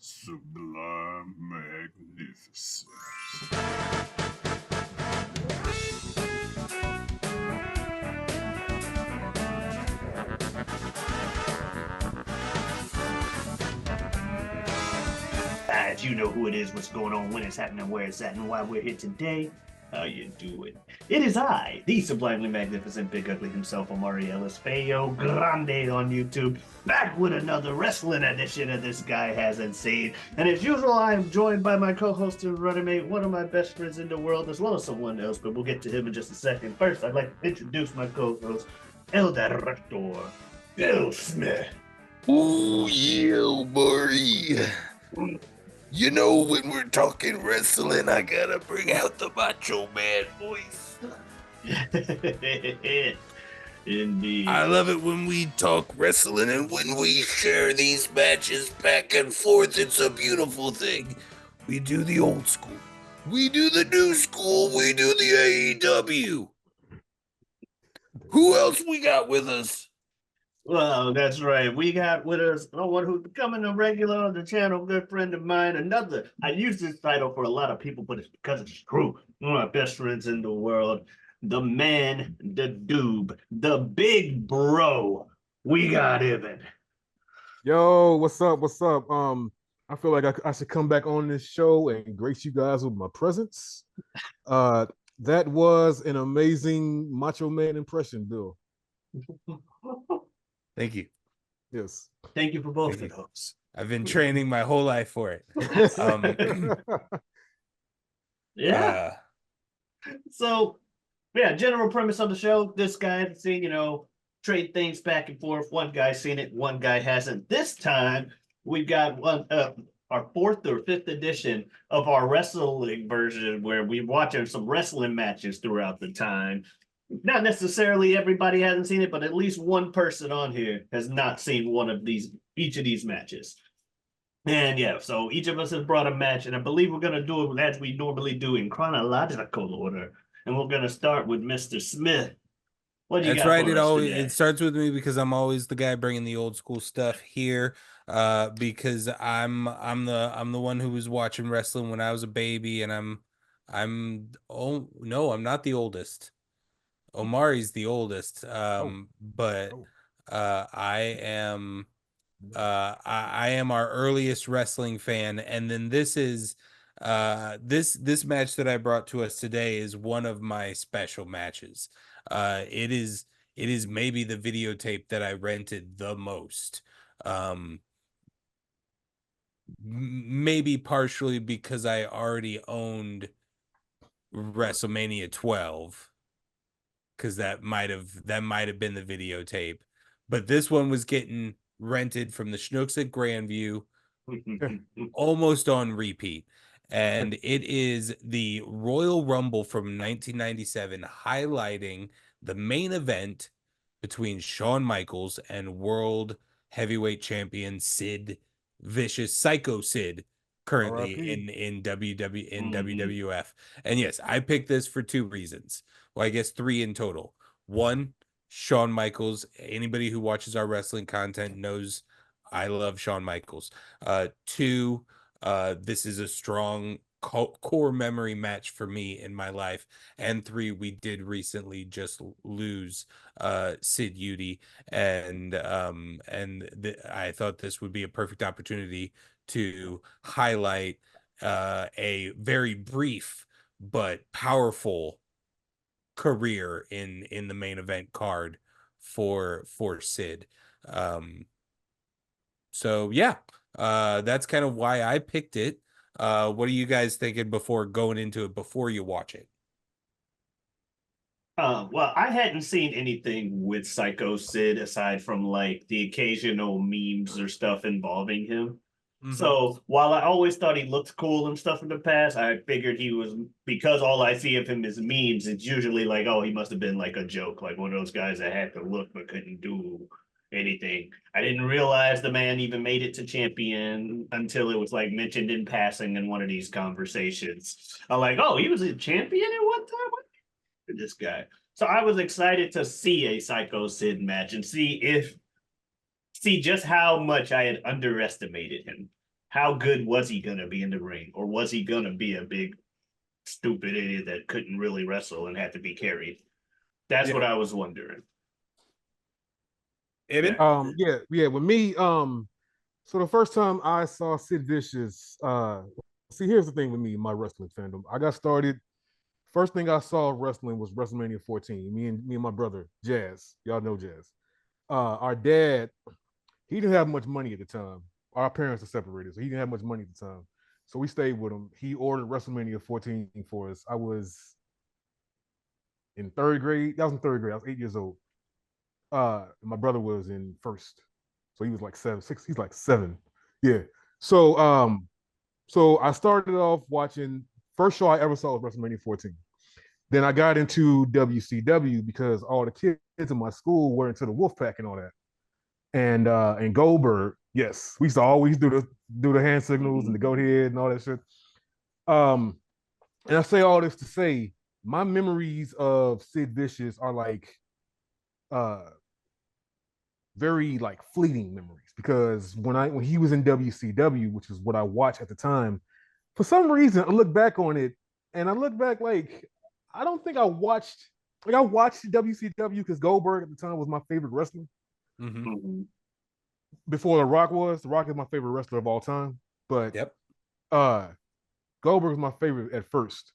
Sublime magnificence. Guys, you know who it is, what's going on, when it's happening, where it's at, and why we're here today. How you doing? It is I, the sublimely magnificent Big Ugly himself, Omari Ellis Feo Grande on YouTube, back with another wrestling edition of This Guy Hasn't Seen. And as usual, I am joined by my co-host and running mate, one of my best friends in the world, as well as someone else, but we'll get to him in just a second. First, I'd like to introduce my co-host, El Director, Bill Smith. Oh, yeah, Murray. You know, when we're talking wrestling, I gotta bring out the Macho Man voice. Indeed. I love it when we talk wrestling and when we share these matches back and forth. It's a beautiful thing. We do the old school, we do the new school, we do the AEW. Who else we got with us? Well, that's right. We got with us someone who's becoming a regular on the channel, good friend of mine. Another, I use this title for a lot of people, but it's because it's true. One of my best friends in the world, the man, the doob, the big bro. We got Evan. Yo, what's up? What's up? I feel like I should come back on this show and grace you guys with my presence. That was an amazing Macho Man impression, Bill. Thank you. Yes. Thank you for both of those. I've been training my whole life for it. Yeah. So, yeah, general premise of the show. This guy has seen, trade things back and forth. One guy's seen it, one guy hasn't. This time, we've got our fourth or fifth edition of our wrestling version where we're watching some wrestling matches throughout the time. Not necessarily everybody hasn't seen it, but at least one person on here has not seen each of these matches. And yeah, so each of us has brought a match, and I believe we're gonna do it as we normally do in chronological order. And we're gonna start with Mr. Smith. What do you That's got right. for us today? It starts with me because I'm always the guy bringing the old school stuff here. Because I'm the one who was watching wrestling when I was a baby, and oh no, I'm not the oldest. Omari's the oldest. But I am I am our earliest wrestling fan, and then this is this match that I brought to us today is one of my special matches. It is maybe the videotape that I rented the most. Maybe partially because I already owned WrestleMania 12, because that might have been the videotape, but this one was getting rented from the Schnooks at Grandview almost on repeat. And it is the Royal Rumble from 1997, highlighting the main event between Shawn Michaels and World Heavyweight Champion Sid Vicious Psycho Sid, currently in WWF. And yes, I picked this for two reasons. Well, I guess three in total. One, Shawn Michaels. Anybody who watches our wrestling content knows I love Shawn Michaels. Two, this is a strong core memory match for me in my life. And three, we did recently just lose Sid Udy, and I thought this would be a perfect opportunity to highlight a very brief but powerful career in the main event card for Sid. So yeah, that's kind of why I picked it. What are you guys thinking before going into it, before you watch it? Well, I hadn't seen anything with Psycho Sid aside from like the occasional memes or stuff involving him. So while I always thought he looked cool and stuff in the past, I figured he was, because all I see of him is memes. It's usually like, oh, he must have been like a joke, like one of those guys that had to look but couldn't do anything. I didn't realize the man even made it to champion until it was like mentioned in passing in one of these conversations. I'm like, oh, he was a champion at one time? What? This guy. So I was excited to see a Psycho Sid match and see just how much I had underestimated him. how good was he gonna be in the ring, or was he gonna be a big stupid idiot that couldn't really wrestle and had to be carried? That's what I was wondering. Ibn? Yeah. With me, so the first time I saw Sid Vicious, see, here's the thing with me, my wrestling fandom. I got started. First thing I saw wrestling was WrestleMania 14. Me and my brother Jazz. Y'all know Jazz. Our dad, he didn't have much money at the time. Our parents are separated, so he didn't have much money at the time. So we stayed with him. He ordered WrestleMania 14 for us. I was in third grade. That was in third grade. I was 8 years old. My brother was in first, so he was like 7, 6. He's like 7. Yeah. So I started off watching. First show I ever saw was WrestleMania 14. Then I got into WCW because all the kids in my school were into the Wolfpack and all that. And Goldberg, yes, we used to always do the hand signals and the goat head and all that shit. And I say all this to say my memories of Sid Vicious are like very like fleeting memories because when he was in WCW, which is what I watched at the time, for some reason I look back on it and I look back like I don't think I watched WCW because Goldberg at the time was my favorite wrestler. Before The Rock was. The Rock is my favorite wrestler of all time. But Goldberg was my favorite at first.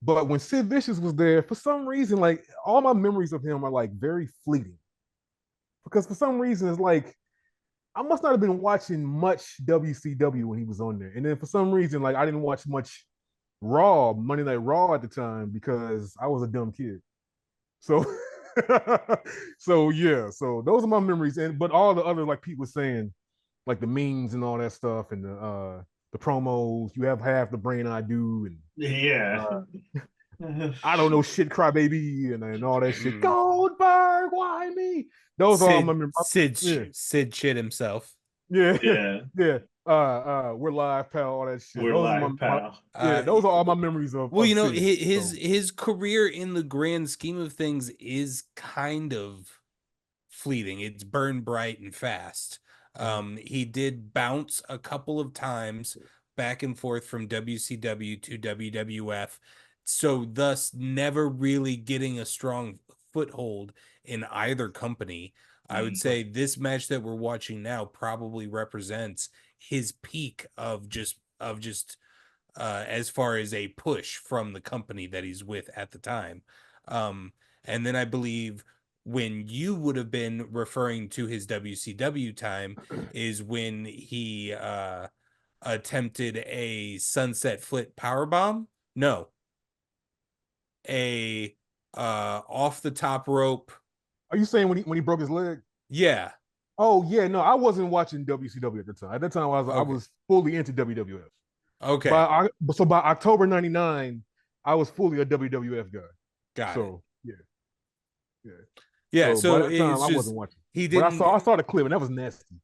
But when Sid Vicious was there, for some reason, like all my memories of him are like very fleeting. Because for some reason, it's like I must not have been watching much WCW when he was on there. And then for some reason, like I didn't watch much Raw, Monday Night Raw at the time because I was a dumb kid. So so yeah, so those are my memories. And but all the other like people saying, like the memes and all that stuff and the promos, you have half the brain I do, and I don't know shit, crybaby, and all that shit. Goldberg, why me? Those are all my memories. Sid shit himself. Yeah, Yeah. yeah. We're live, pal. All that shit. We're Those live, are my pal. yeah. Those are all my memories of. Well, of you know, Sid, his career in the grand scheme of things is kind of fleeting. It's burn bright and fast. He did bounce a couple of times back and forth from WCW to WWF, so thus never really getting a strong foothold in either company. I would say this match that we're watching now probably represents his peak of just as far as a push from the company that he's with at the time. And then I believe when you would have been referring to his WCW time is when he attempted a sunset flip powerbomb. No, a off the top rope. Are you saying when he broke his leg? Yeah. Oh yeah, no, I wasn't watching WCW at the time. At that time, I was fully into WWF. Okay. So by October '99, I was fully a WWF guy. Got it. Yeah. So by that time, I wasn't watching. But I saw the clip, and that was nasty.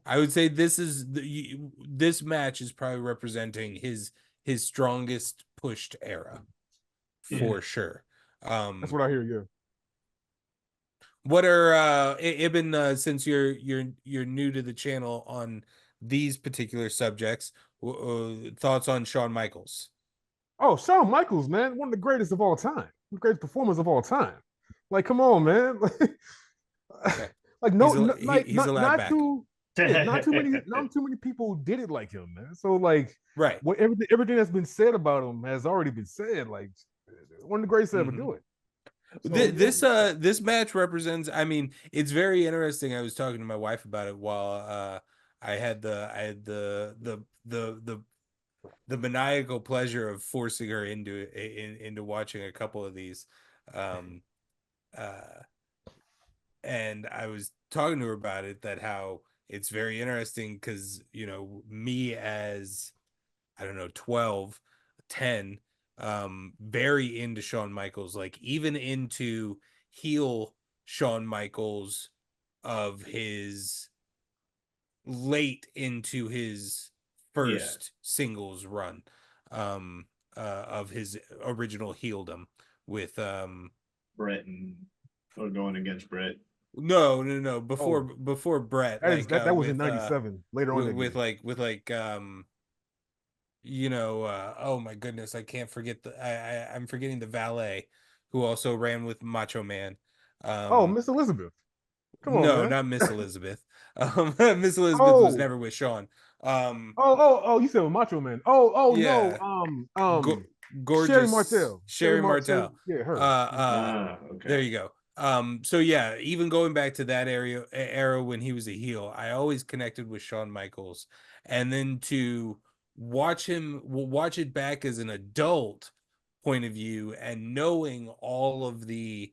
I would say this match is probably representing his strongest pushed era for sure. That's what I hear. Yeah. What are Ibn, since you're new to the channel on these particular subjects, thoughts on Shawn Michaels? Oh, Shawn Michaels, man, one of the greatest of all time, the greatest performers of all time. Like, come on, man. Like, not too many people did it like him, man. So, like, right, everything that's been said about him has already been said. Like, one of the greatest to ever do it. So, this match represents. I mean, it's very interesting. I was talking to my wife about it while I had the maniacal pleasure of forcing her into watching a couple of these, and I was talking to her about it, that how it's very interesting because me as I don't know 12, 10. Very into Shawn Michaels, like even into heel Shawn Michaels of his late into his first singles run of his original heeldom with Brett or going against Brett. No. Before Oh. before Brett, That is like that was in with '97. Later on that with year. like oh my goodness, I can't forget I'm forgetting the valet who also ran with Macho Man. Oh, Miss Elizabeth. Come on, No, man. not Miss Elizabeth. Miss Elizabeth was Oh, never with Sean. Um, oh, you said with Macho Man. Oh no. yeah, Go- Sherry gorgeous Martel. Sherry Sherry, Martel. yeah, Uh, her. uh, there Okay. you go. So yeah, even going back to that era when he was a heel, I always connected with Shawn Michaels, and then to watch it back as an adult point of view, and knowing all of the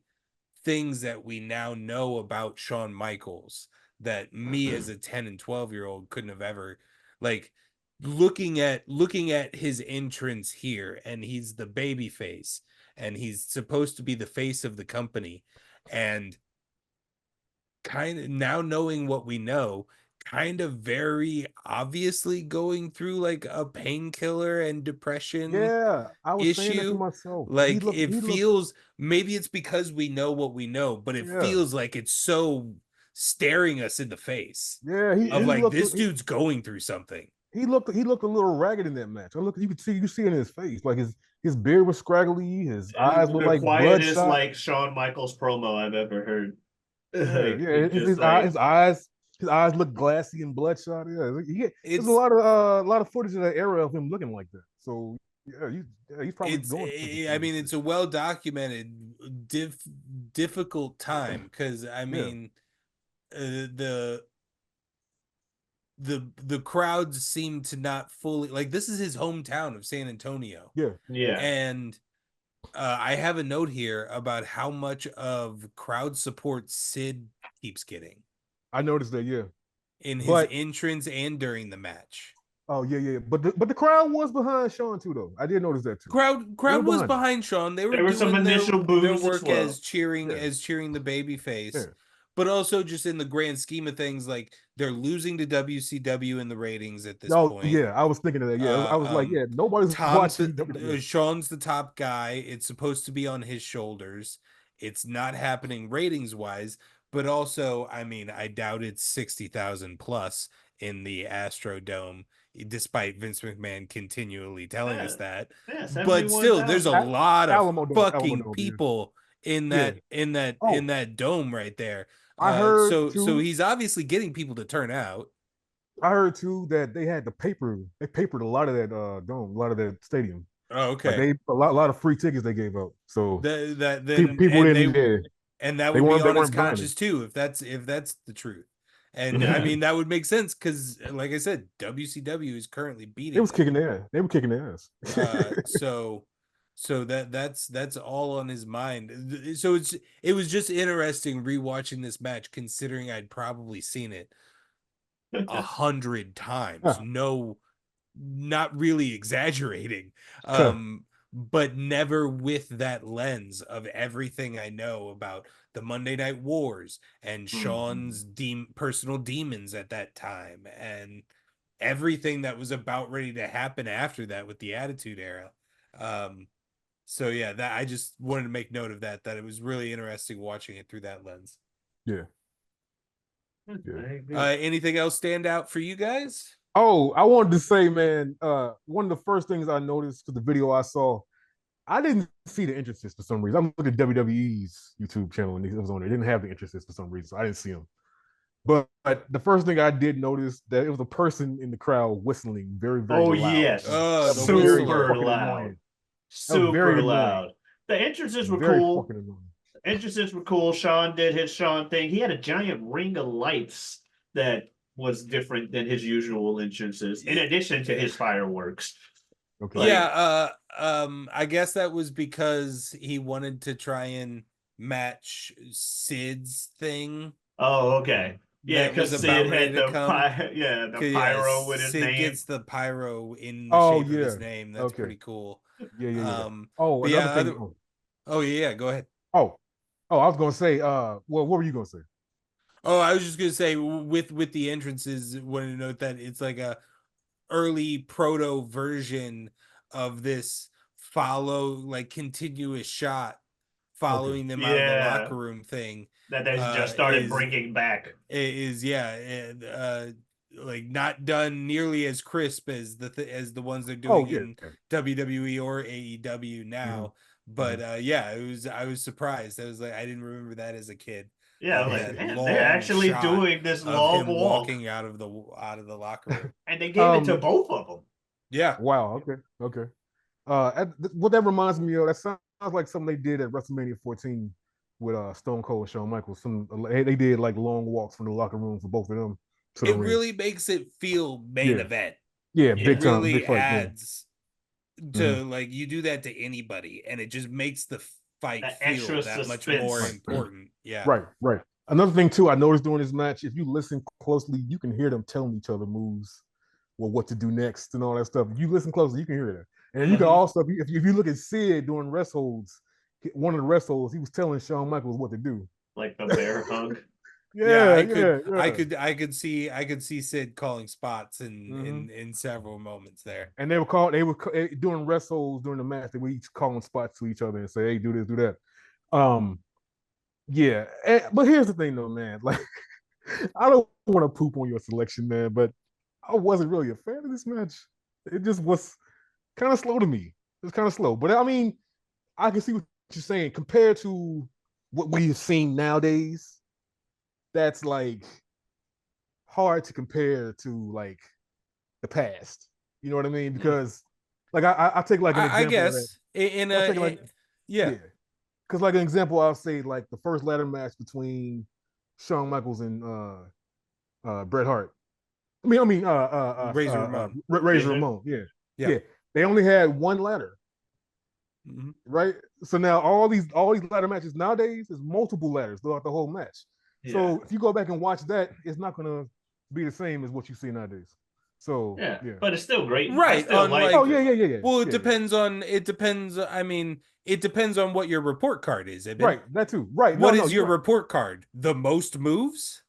things that we now know about Shawn Michaels that me as a 10 and 12-year-old couldn't have ever, like, looking at his entrance here, and he's the baby face, and he's supposed to be the face of the company, and kind of now knowing what we know, kind of very obviously going through like a painkiller and depression Yeah, I was saying that to issue. myself. Like it He looked, feels, maybe it's because we know what we know, but it yeah, feels like it's so staring us in the face yeah. of Yeah. like this dude's going through something. He looked a little ragged in that match. You could see it in his face, like his beard was scraggly, his eyes were The like quietest bloodshot. like Shawn Michaels promo I've ever heard. Yeah, Like yeah. just like His eyes look glassy and bloodshot. Yeah, there's It's a lot of footage of that era of him looking like that. So he's probably it's going through I some mean, it's a well documented difficult time, because I yeah, mean, the the crowds seem to not fully, like, this is his hometown of San Antonio, yeah. yeah. and I have a note here about how much of crowd support Sid keeps getting I noticed that. Yeah, in his but entrance and during the match. oh yeah. But the crowd was behind Sean too, though. I did notice that too. They were Crowd was behind him. behind Sean. They were There were some doing initial their boos as work well. Yeah, as cheering the baby face, yeah. but also just in the grand scheme of things, like, they're losing to WCW in the ratings at this Oh point. yeah, I was thinking of that. Yeah, I was like, yeah, nobody's Tom's watching WWE. Sean's the top guy. It's supposed to be on his shoulders. It's not happening ratings wise, but also, I mean, I doubt it's 60,000 plus in the Astrodome, despite Vince McMahon continually telling Yeah, us that. yeah, But still, there's a 71,000. lot of Alamo fucking Dome, yeah. people in Yeah. in Oh, that dome right there. I heard So too. he's obviously getting people to turn out. I heard too that they had the paper. They papered a lot of that dome, a lot of that stadium. Oh, Like okay. a lot of free tickets they gave out. So That then people and didn't. Yeah, that would be they on his weren't buying it. conscience too, if that's the truth. And I Yeah. mean, that would make sense, because like I said, WCW is currently They beating was them. kicking their ass. They were kicking their ass. So that's all on his mind. So it was just interesting rewatching this match, considering I'd probably seen it 100 times. No, not really exaggerating. But never with that lens of everything I know about the Monday Night Wars and Sean's personal demons at that time, and everything that was about ready to happen after that with the Attitude Era. So yeah, that I just wanted to make note of that it was really interesting watching it through that lens. Yeah, yeah. Anything else stand out for you guys? Oh, I wanted to say, man, one of the first things I noticed for the video I saw, I didn't see the entrances for some reason. I'm looking at WWE's YouTube channel and it was on there. They didn't have the entrances for some reason, so I didn't see them. But the first thing I did notice that it was a person in the crowd whistling very, very Oh loud. yes, Oh, That was the very super whistler. fucking loud, annoying. That was very super annoying. loud. The entrances were Very cool. fucking annoying. Entrances were cool. Sean did his Sean thing. He had a giant ring of lights that was different than his usual entrances, in addition to his fireworks. Okay. Like, Yeah, I guess that was because he wanted to try and match Sid's thing. oh, okay. Yeah, That was because about Sid ready had to the come. the Yeah, pyro with his Sid name. gets the pyro in the Oh shape of his yeah. name. That's Okay. pretty cool. Yeah. Oh, But yeah, another thing. oh yeah, go ahead. Oh, I was gonna say, well, what were you gonna say? Oh, I was just gonna say, with the entrances, wanted to note that it's like a early proto version of this continuous shot following them out of the Yeah. locker room thing That they just started is bringing back. like not done nearly as crisp as as the ones they're Oh doing yeah. in WWE or AEW now. But I was surprised. I was like, I didn't remember that as a kid. Yeah, Of like, that man, they're long actually shot doing this of long him walk. walking out of the locker room. And they gave it to Um, both of them. Yeah. Wow. Okay. What that reminds me of, that sounds like something they did at WrestleMania 14 with Stone Cold and Shawn Michaels. They did like long walks from the locker room for both of them to the It ring. really makes it feel main Yeah. event. Yeah, Yeah. big It time, really big fight. Yeah. adds to like you do that to anybody, and it just makes the fight That feel extra that much suspense. more Right. important. Yeah. Right. Another thing too, I noticed during this match, if you listen closely, you can hear them telling each other moves or what to do next and all that stuff. If you listen closely, you can hear that. And you can also, if you look at Sid doing rest holds, one of the rest holds, he was telling Shawn Michaels what to do. Like the bear hug. Yeah, I could see Sid calling spots in several moments there. And they were doing rest holds during the match. They were each calling spots to each other and say, "Hey, do this, do that." Yeah. But here's the thing, though, man. Like, I don't want to poop on your selection, man, but I wasn't really a fan of this match. It just was kind of slow to me. It was kind of slow, but I mean, I can see what you're saying compared to what we've seen nowadays. That's like hard to compare to like the past. You know what I mean? Because like I take like an example. I guess in I'll take like yeah. Because like an example, I'll say like the first ladder match between Shawn Michaels and Bret Hart. Razor Ramon. Razor Ramon. Yeah. Yeah. They only had one ladder. Right. So now all these ladder matches nowadays is multiple ladders throughout the whole match. Yeah. So if you go back and watch that, it's not gonna be the same as what you see nowadays. So yeah. But it's still great. Right. Still Like, oh yeah. Well, it depends. I mean, it depends on what your report card is. Right. That too. Right. What is your report card? The most moves?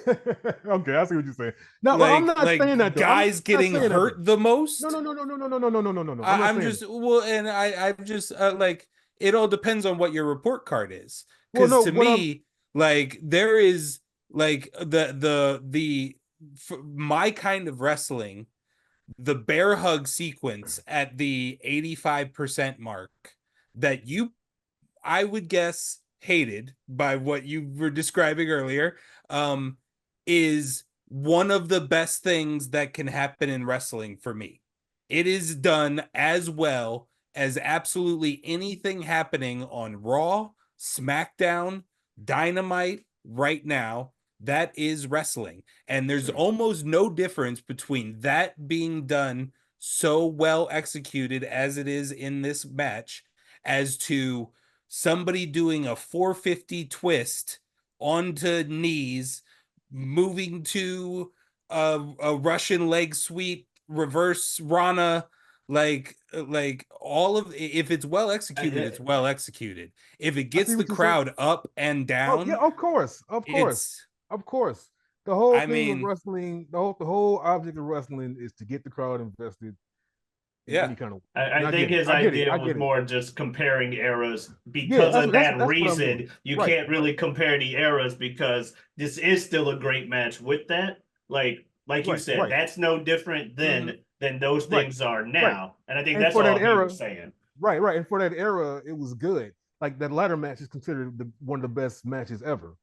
Okay, I see what you're saying. No, like, I'm not saying that. Guys getting hurt the most. No. I'm just and I'm just like it all depends on what your report card is. Because to me, like there is like my kind of wrestling, the bear hug sequence at the 85% mark that I would guess hated by what you were describing earlier, is one of the best things that can happen in wrestling for me. It is done as well as absolutely anything happening on Raw, SmackDown, Dynamite right now. That is wrestling. And there's almost no difference between that being done so well executed as it is in this match as to somebody doing a 450 twist onto knees, moving to a Russian leg sweep, reverse Rana, like all of, if it's well executed, it's well executed. If it gets the crowd up and down, yeah, of course. The whole thing of wrestling, the whole object of wrestling is to get the crowd invested. Any kind of I think his idea was more just comparing eras because of that reason. You can't really compare the eras because this is still a great match with that. Like you said, that's no different than those things are now. And I think that's all he was saying. Right. And for that era, it was good. Like that ladder match is considered one of the best matches ever.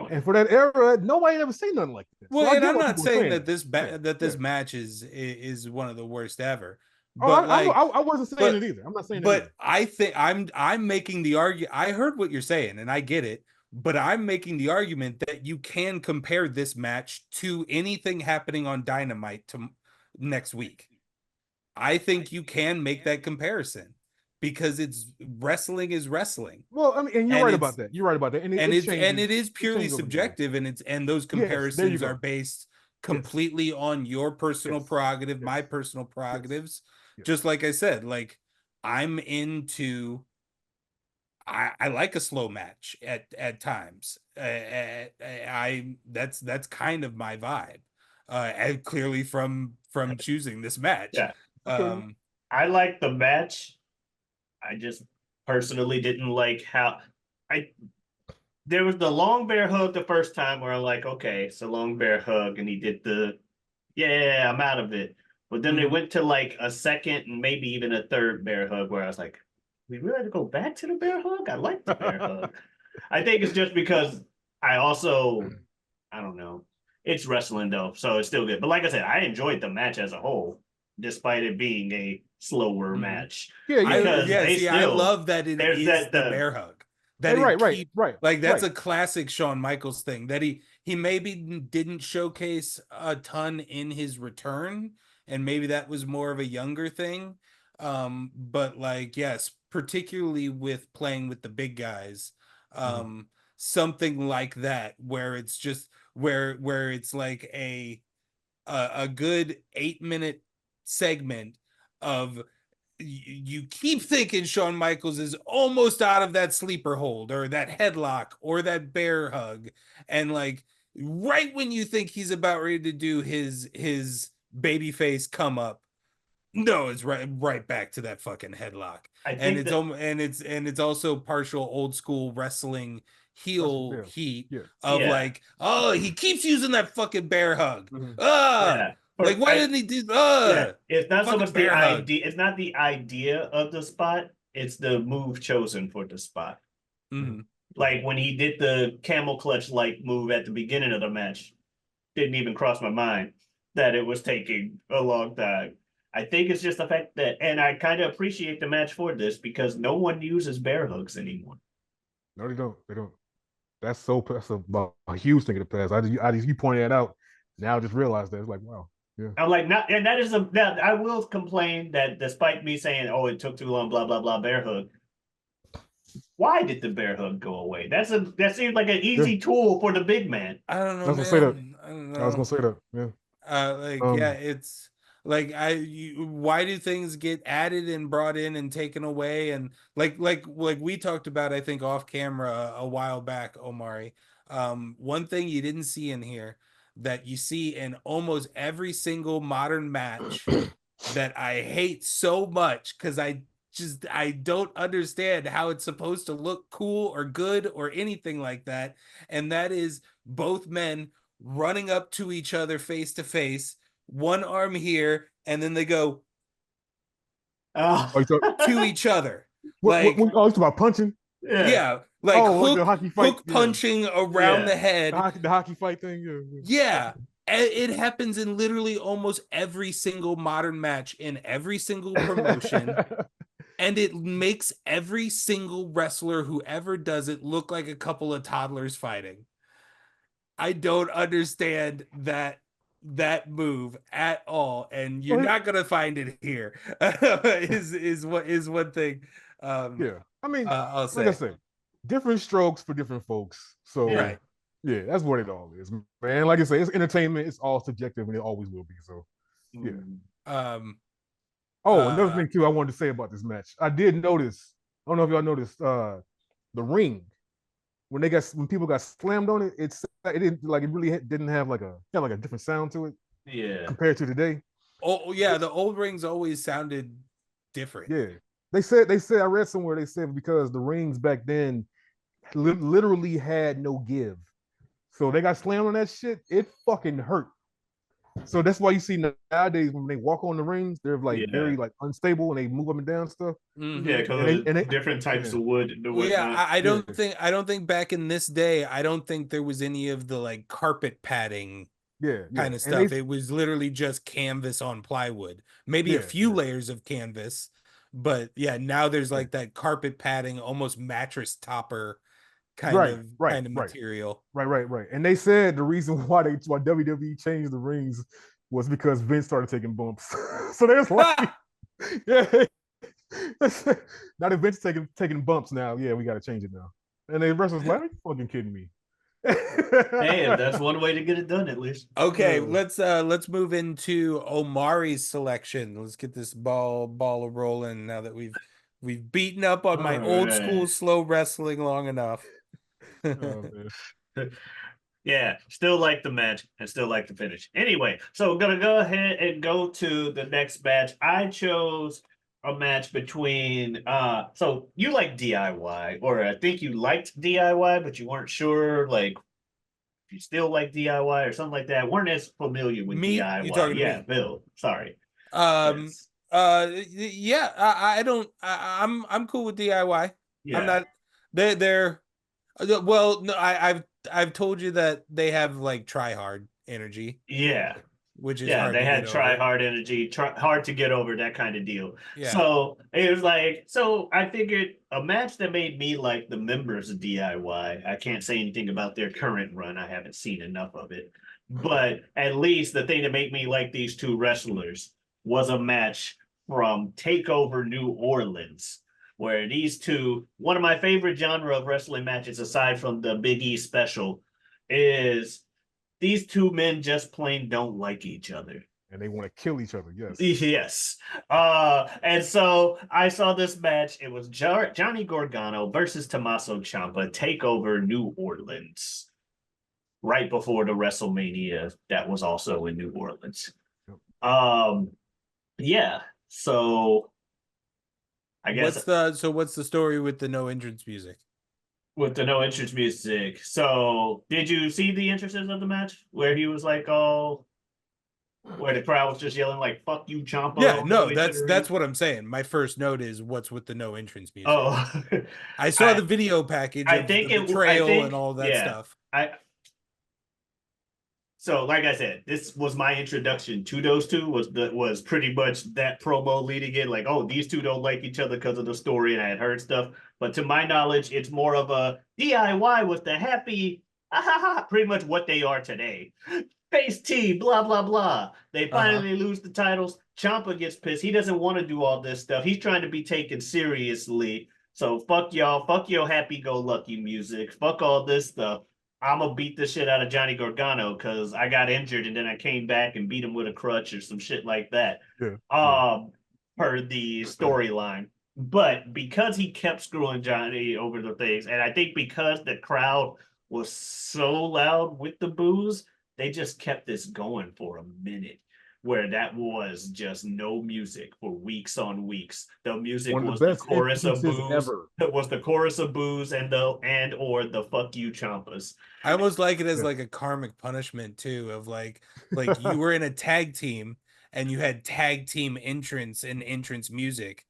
And for that era, nobody ever seen nothing like this. Well, and I'm not saying that this match is one of the worst ever. But I wasn't saying it either. I'm not saying it either. I think I'm making the argument. I heard what you're saying, and I get it. But I'm making the argument that you can compare this match to anything happening on Dynamite to next week. I think you can make that comparison because wrestling is wrestling. Well, I mean, and you're right about that. And it is purely subjective, and those comparisons are based completely on your personal prerogative, my personal prerogatives. Just like I said, like I'm into. I like a slow match at times. That's kind of my vibe, and clearly from choosing this match. Yeah. I like the match. I just personally didn't like how there was the long bear hug the first time where I'm like, okay, it's a long bear hug, and he did the yeah, I'm out of it. But then they went to like a second and maybe even a third bear hug where I was like, we really have to go back to the bear hug? I like the bear hug. I think it's just because I don't know. It's wrestling though, so it's still good. But like I said, I enjoyed the match as a whole, despite it being a slower match. I love that it there's is that the bear hug. That right. Like that's a classic Shawn Michaels thing that he maybe didn't showcase a ton in his return, and maybe that was more of a younger thing. But like yes, particularly with playing with the big guys, something like that where it's just where it's like a good 8-minute segment of you keep thinking Shawn Michaels is almost out of that sleeper hold or that headlock or that bear hug, and like right when you think he's about ready to do his babyface come up, no, it's right back to that fucking headlock. And it's also partial old school wrestling heel heat of like, oh, he keeps using that fucking bear hug. Like why didn't he do it's not so much the hug. idea, it's not the idea of the spot, it's the move chosen for the spot. Like when he did the camel clutch like move at the beginning of the match, didn't even cross my mind that it was taking a long time. I think it's just the fact that, and I kind of appreciate the match for this because no one uses bear hugs anymore. No, they don't. They don't. That's a huge thing in the past. You pointed that out. Now I just realized that it's like, wow. Yeah. I'm like, not, and that is I will complain that despite me saying, oh, it took too long, blah, blah, blah, bear hug. Why did the bear hug go away? That seems like an easy tool for the big man. I don't know. I was gonna say that. Yeah. It's like why do things get added and brought in and taken away? And like we talked about, I think off camera a while back, Omari. One thing you didn't see in here that you see in almost every single modern match that I hate so much because I don't understand how it's supposed to look cool or good or anything like that. And that is both men running up to each other face to face, one arm here, and then they go to each other. What talking about punching? Yeah, like hook punching around the head. The hockey fight thing. Yeah. It happens in literally almost every single modern match in every single promotion. And it makes every single wrestler who ever does it look like a couple of toddlers fighting. I don't understand that move at all, and you're not gonna find it here. is one thing. I mean, I'll say. Like I said, different strokes for different folks. So right. Yeah, that's what it all is, man. Like I say, it's entertainment. It's all subjective, and it always will be. So yeah. Another thing too, I wanted to say about this match. I did notice. I don't know if y'all noticed the ring when people got slammed on it. It didn't like it really didn't have like a different sound to it. Yeah. Compared to today. Oh yeah, the old rings always sounded different. Yeah. They said I read somewhere they said because the rings back then literally had no give. So they got slammed on that shit. It fucking hurt. So that's why you see nowadays when they walk on the rings, they're like very like unstable and they move up and down stuff. Yeah, because different types of wood. I don't think back in this day, I don't think there was any of the like carpet padding kind of stuff. It was literally just canvas on plywood, maybe a few layers of canvas, but yeah, now there's like that carpet padding, almost mattress topper kind of material. Right. And they said the reason why WWE changed the rings was because Vince started taking bumps. So there's like, yeah. Now that Vince taking bumps now, yeah, we got to change it now. And the wrestlers like, are you fucking kidding me? Hey, that's one way to get it done, at least. Okay, let's move into Omari's selection. Let's get this ball rolling now that we've beaten up on my old school slow wrestling long enough. Yeah, still like the match and still like the finish. Anyway, so we're gonna go ahead and go to the next match. I chose a match between so you like DIY, or I think you liked DIY, but you weren't sure like if you still like DIY or something like that. Weren't as familiar with Me? DIY. You talking to Yeah, me? Bill. Sorry. Um. Yes. Yeah. I don't. I'm cool with DIY. I'm Yeah. not. They're. Well, no. I've told you that they have like try hard energy, Yeah. which is Yeah, hard they to had get try over. hard energy, hard to get over, that kind of deal. Yeah. So it was like, so I figured a match that made me like the members of DIY. I can't say anything about their current run. I haven't seen enough of it. But at least the thing that made me like these two wrestlers was a match from Takeover New Orleans, where these two, one of my favorite genre of wrestling matches, aside from the Big E special, is these two men just plain don't like each other. And they want to kill each other. Yes. Yes. And so I saw this match. It was Johnny Gargano versus Tommaso Ciampa, Takeover New Orleans, right before the WrestleMania that was also in New Orleans. Yep. Yeah. So I guess What's the story with the no entrance music? with the no entrance music. So did you see the entrances of the match where he was like, "Oh," where the crowd was just yelling like "fuck you, Ciampa" Yeah, all the no, way to the ring? that's what I'm saying. My first note is what's with the no entrance music. Oh, I saw the video package I of think the it. betrayal and all that Yeah. stuff. So, like I said, this was my introduction to those two. Was pretty much that promo leading in, like, oh, these two don't like each other because of the story, and I had heard stuff. But to my knowledge, it's more of a DIY with the happy, pretty much what they are today. Face T, blah blah blah. They finally lose the titles. Ciampa gets pissed. He doesn't want to do all this stuff. He's trying to be taken seriously. So fuck y'all. Fuck your happy-go-lucky music. Fuck all this stuff. I'm gonna beat the shit out of Johnny Gargano because I got injured and then I came back and beat him with a crutch or some shit like that. Yeah. Per the storyline. But because he kept screwing Johnny over the things, and I think because the crowd was so loud with the boos, they just kept this going for a minute. Where that was just no music for weeks on weeks. The music One of was the the best chorus of entrances boos. ever. It was the chorus of boos and or the fuck you chompas. I almost like it as Yeah. like a karmic punishment too, of like you were in a tag team and you had tag team entrance and entrance music.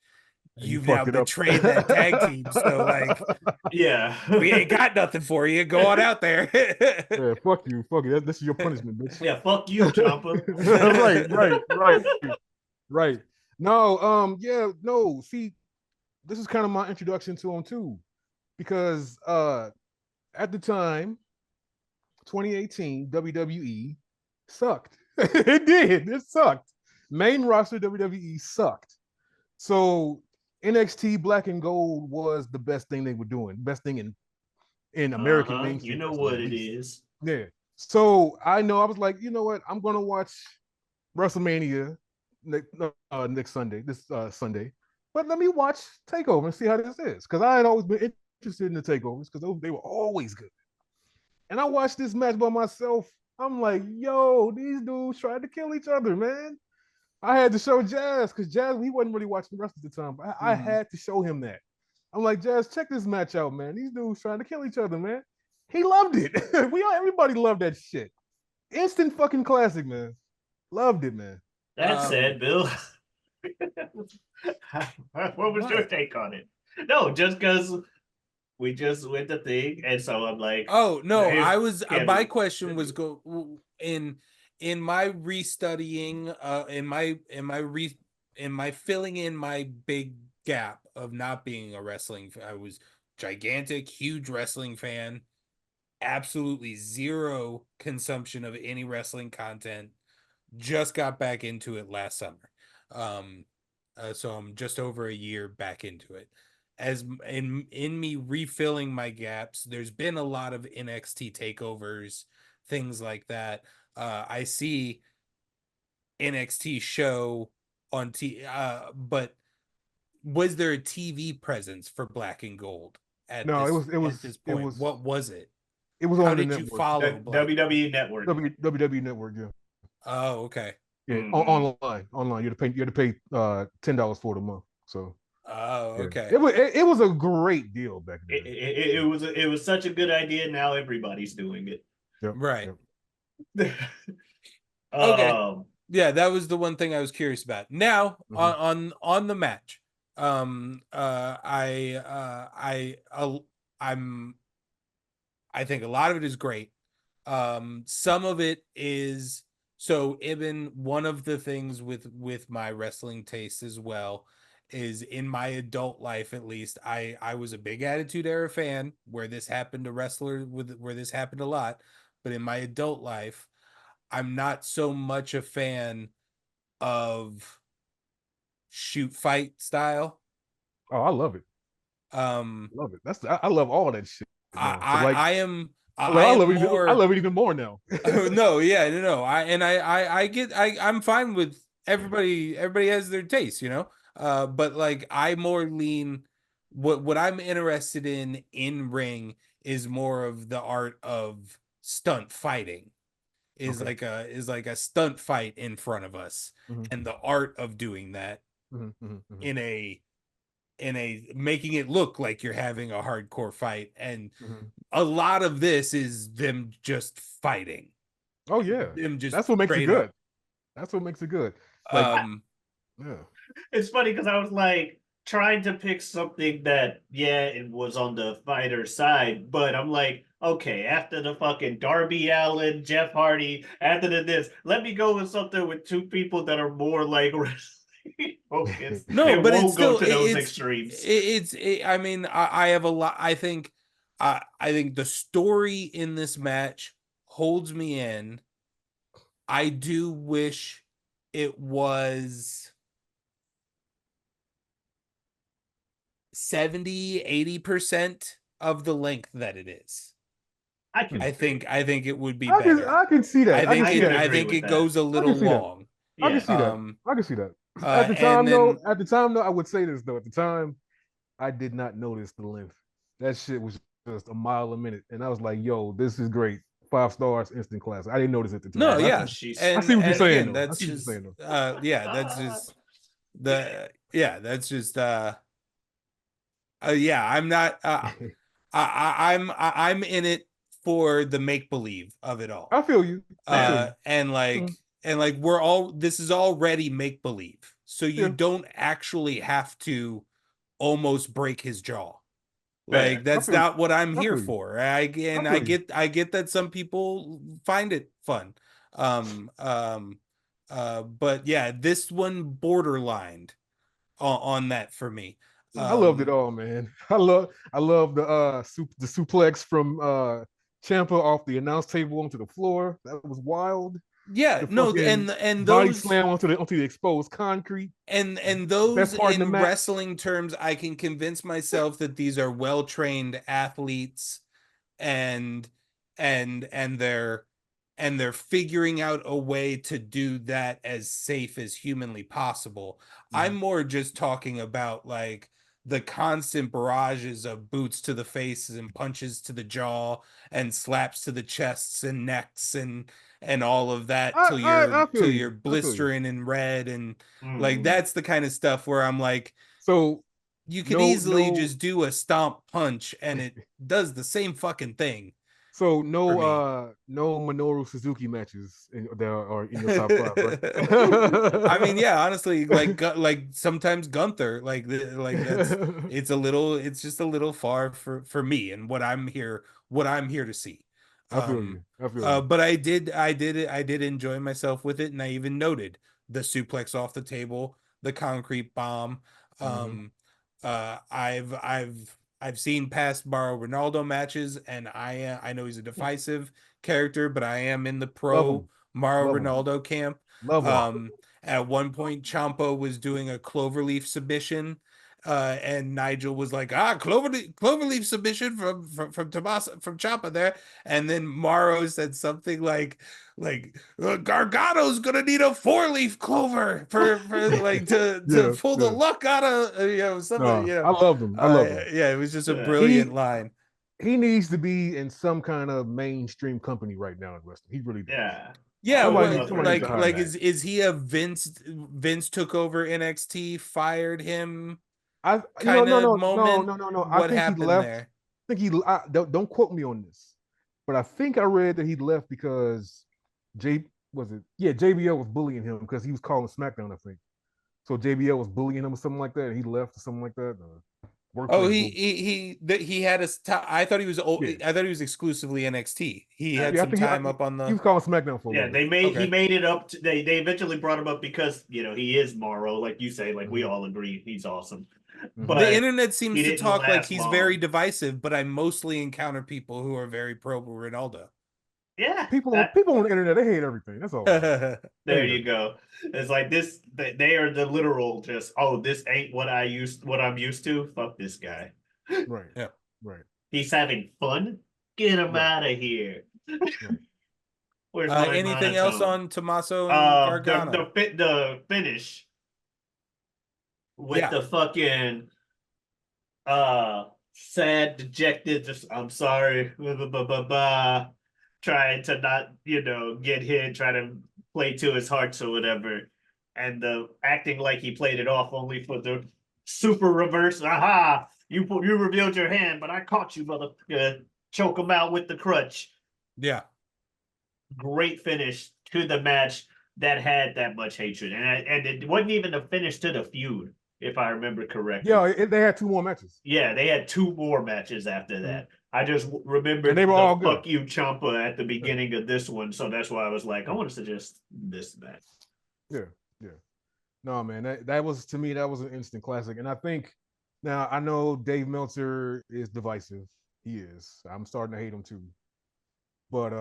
And you You've now fucked it up. betrayed that tag team. So like Yeah. we ain't got nothing for you. Go on out there. Yeah, fuck you. Fuck you. This is your punishment, bitch. Yeah, fuck you, Champa. Right. No, yeah, no. See, this is kind of my introduction to him too. Because at the time, 2018, WWE sucked. It did. It sucked. Main roster WWE sucked. So NXT Black and Gold was the best thing they were doing. Best thing in American mainstream. You know wrestling, what at it least. is. Yeah. So I was like, you know what? I'm gonna watch WrestleMania next Sunday, this Sunday. But let me watch Takeover and see how this is, because I had always been interested in the takeovers because they were always good. And I watched this match by myself. I'm like, yo, these dudes tried to kill each other, man. I had to show Jazz because Jazz, he wasn't really watching the rest of the time. But I had to show him that. I'm like, Jazz, check this match out, man. These dudes trying to kill each other, man. He loved it. Everybody loved that shit. Instant fucking classic, man. Loved it, man. That's sad, Bill. What was your take on it? No, just because we just went the thing, and so I'm like, oh no, I was my Kevin. question was in my restudying, in my filling in my big gap of not being a wrestling I was gigantic, huge wrestling fan, absolutely zero consumption of any wrestling content, just got back into it last summer. So I'm just over a year back into it. As in me refilling my gaps, there's been a lot of NXT takeovers, things like that. I see NXT show on but was there a TV presence for Black and Gold at No, this point? What was it? It was How on the did you network. follow WWE Network? WWE Network, yeah. Oh, okay. Yeah, online. You had to pay $10 for it a month. So Oh, yeah. okay. It was a great deal back then. It was such a good idea. Now everybody's doing it. Yep, Right. yep. Okay. Um, Yeah, that was the one thing I was curious about. Now Mhm. on the match, I'm I think a lot of it is great. Some of it is so Ibn. One of the things with my wrestling taste as well is in my adult life, at least, I was a big Attitude Era fan where this happened to wrestler with where this happened a lot, but in my adult life, I'm not so much a fan of shoot fight style. Oh, I love it. Um, Love it. I love all that shit now. Cause like I am I more. love it even more now. Oh, no, yeah, no. I'm fine with everybody. Everybody has their taste, you know. But like I more lean what I'm interested in ring is more of the art of stunt fighting. Okay. Is like a stunt fight in front of us, Mhm, and the art of doing that mhm, mhm, mhm, in a making it look like you're having a hardcore fight. And mhm. a lot of this is them just fighting, Oh yeah, them just that's what makes it straight up. good. That's what makes it good. Like Um, yeah, it's funny because I was like trying to pick something that, yeah, it was on the fighter side, but I'm like, okay, after the fucking Darby Allin, Jeff Hardy, after this, let me go with something with two people that are more like wrestling focused no, and but it's won't go still to those extremes. I mean, I have a lot. I think the story in this match holds me in. I do wish it was 70-80% of the length that it is. I can agree. I think it would be better. I can see that. I can I see can that. I agree think with it that. goes a I can little see that. long. I can Yeah. see that. I can see that. And then At the time though, I would say this though. At the time, I did not notice the length. That shit was just a mile a minute, and I was like, "Yo, this is great. 5 stars, instant class." I didn't notice at the no, time. yeah. I see what you're And saying again, though. I that's see what you're just saying though. yeah, that's just that's just yeah, I'm not I'm in it for the make believe of it all. I feel you. I feel you. Mhm. And like we're all this is already make believe. So you Yeah, don't actually have to almost break his jaw. Like Fair. I that's feel you. not what I'm I here feel you. for. I feel you. I get that some people find it fun. But yeah, this one borderlined on that for me. I loved it Um, all, man. I love the suplex from Champa off the announce table onto the floor. That was wild. yeah, The no, fucking and body those slam onto the exposed concrete. and Best those part in the in match. wrestling terms, I can convince myself that these are well-trained athletes and and they're figuring out a way to do that as safe as humanly possible. I'm Mhm. more just talking about like the constant barrages of boots to the faces and punches to the jaw and slaps to the chests and necks and all of that I feel till you. you're I feel you. blistering and red and like Mm. that's the kind of stuff where I'm like So you could no easily no just do a stomp punch and it does the same fucking thing so for me. no Minoru Suzuki matches that are in your top five, right? I mean, yeah, honestly, like sometimes Gunther, like that's it's just a little far for me and what I'm here to see. I feel Um, you. I feel you. but I did enjoy myself with it, and I even noted the suplex off the table, the concrete bomb. Mhm. Um, I've seen past Mauro Ronaldo matches, and I know he's a divisive character, but I am in the Love pro him. Mauro Love him. Ronaldo camp. Love him. At one point, Champa was doing a cloverleaf submission, and Nigel was like, cloverleaf submission from Tommaso from Champa there, and then Mauro said something like Gargano's gonna need a 4-leaf clover for like to Yeah, pull the yeah. luck out of something No, I loved him. I loved him. yeah, it was just a Yeah. brilliant line. He needs to be in some kind of mainstream company right now in wrestling. He really does. Yeah. Yeah, Somebody what, needs to hire that. is he a Vince took over NXT, fired him No. kind of moment? I What think he happened left. there? I think don't quote me on this, but I think I read that he left because JBL was bullying him because he was calling SmackDown, I think. So JBL was bullying him or something like that, and he left or something like that. Oh, Workplace bullying. he had I thought he was Yeah. I thought he was exclusively NXT. He had Yeah, I some think time up on he the. was calling SmackDown for a Yeah, little bit. he made it up. They eventually brought him up because he is Morrow, like you say, like we all agree he's awesome. But The internet he seems to didn't talk like last he's long. very divisive, but I mostly encounter people who are very pro Ronaldo. Yeah, People on the internet, they hate everything. That's all. there you go. It's like this. They are the literal just. Oh, this ain't what I'm used to. Fuck this guy. Right. Yeah. Right. He's having fun. Get him out of here. Right. Where's my Anything else monotone? on Tommaso and Gargano? The finish with the fucking sad, dejected, just I'm sorry, trying to not, get hit, try to play to his hearts or whatever. And the acting like he played it off only for the super reverse. Aha! You revealed your hand, but I caught you, motherfucker. Choke him out with the crutch. Yeah. Great finish to the match that had that much hatred. And it wasn't even a finish to the feud, if I remember correctly. Yeah, they had 2 more matches. Yeah, they had 2 more matches after that. I just remembered they were all good. Fuck you, Ciampa at the beginning of this one, so that's why I was like, I want to suggest this match. Yeah. No, man, that was, to me, that was an instant classic. And I think now, I know Dave Meltzer is divisive. He is. I'm starting to hate him too. But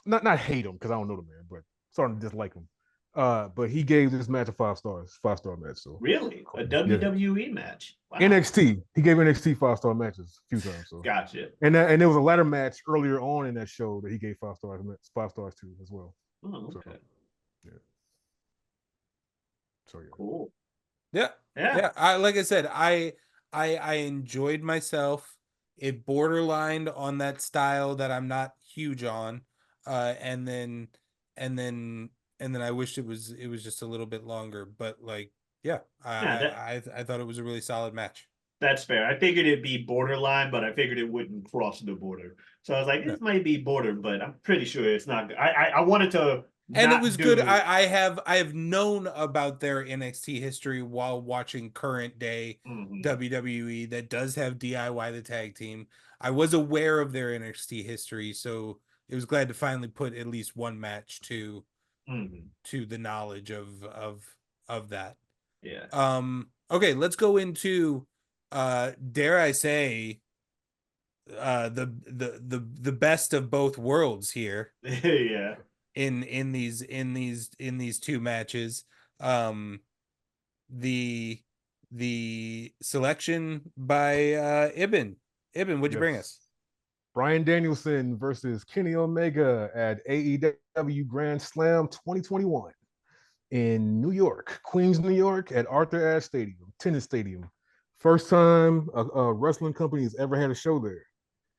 not hate him because I don't know the man, but starting to dislike him. But he gave this match a 5-star match. So Really, a WWE match? Wow. NXT, he gave NXT 5-star matches a few times. So gotcha. And there was a ladder match earlier on in that show that he gave 5 stars to as well. Oh, okay. So, yeah. So yeah. Cool. Yeah. Like I said, I enjoyed myself. It borderlined on that style that I'm not huge on. And then I wished it was just a little bit longer. But like, I thought it was a really solid match. That's fair. I figured it'd be borderline, but I figured it wouldn't cross the border. So I was like, this might be border, but I'm pretty sure it's not. I wanted to. And it was good. I have known about their NXT history while watching current day WWE that does have DIY the tag team. I was aware of their NXT history, so it was glad to finally put at least one match to the knowledge of that. Yeah. Okay, let's go into dare I say the best of both worlds here. Yeah. In these 2 matches, the selection by Ibn, what'd you bring us? Bryan Danielson versus Kenny Omega at AEW Grand Slam 2021 in New York, Queens, New York, at Arthur Ashe Stadium, tennis stadium. First time a wrestling company has ever had a show there.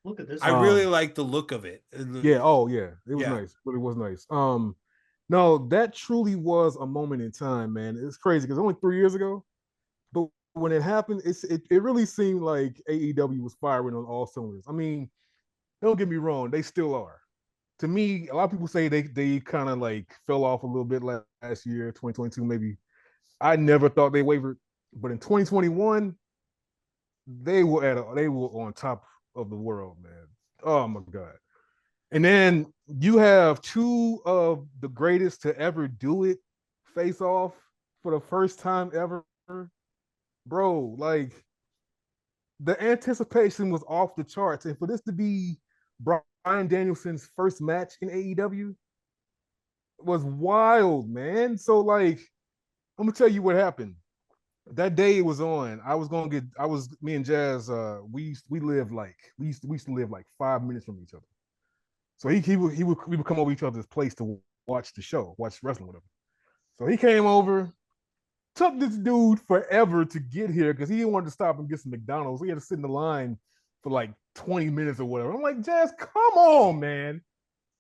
Look at this. I really like the look of it. Yeah. Oh, yeah. It was nice. But it was nice. No, that truly was a moment in time, man. It's crazy because only 3 years ago, but when it happened, it really seemed like AEW was firing on all cylinders. I mean, don't get me wrong, they still are. To me, a lot of people say they kind of like fell off a little bit last year, 2022 maybe. I never thought they wavered, but in 2021, they were on top of the world, man. Oh my God. And then you have 2 of the greatest to ever do it face off for the first time ever. Bro, like the anticipation was off the charts. And for this to be Bryan Danielson's first match in AEW was wild, man. So like, I'm gonna tell you what happened. That day it was on. Me and Jazz, we used to live like 5 minutes from each other. So we would come over each other's place to watch the show, watch wrestling, whatever. So he came over, took this dude forever to get here because he didn't want to stop and get some McDonald's. We had to sit in the line for like 20 minutes or whatever. I'm like, Jazz, come on, man.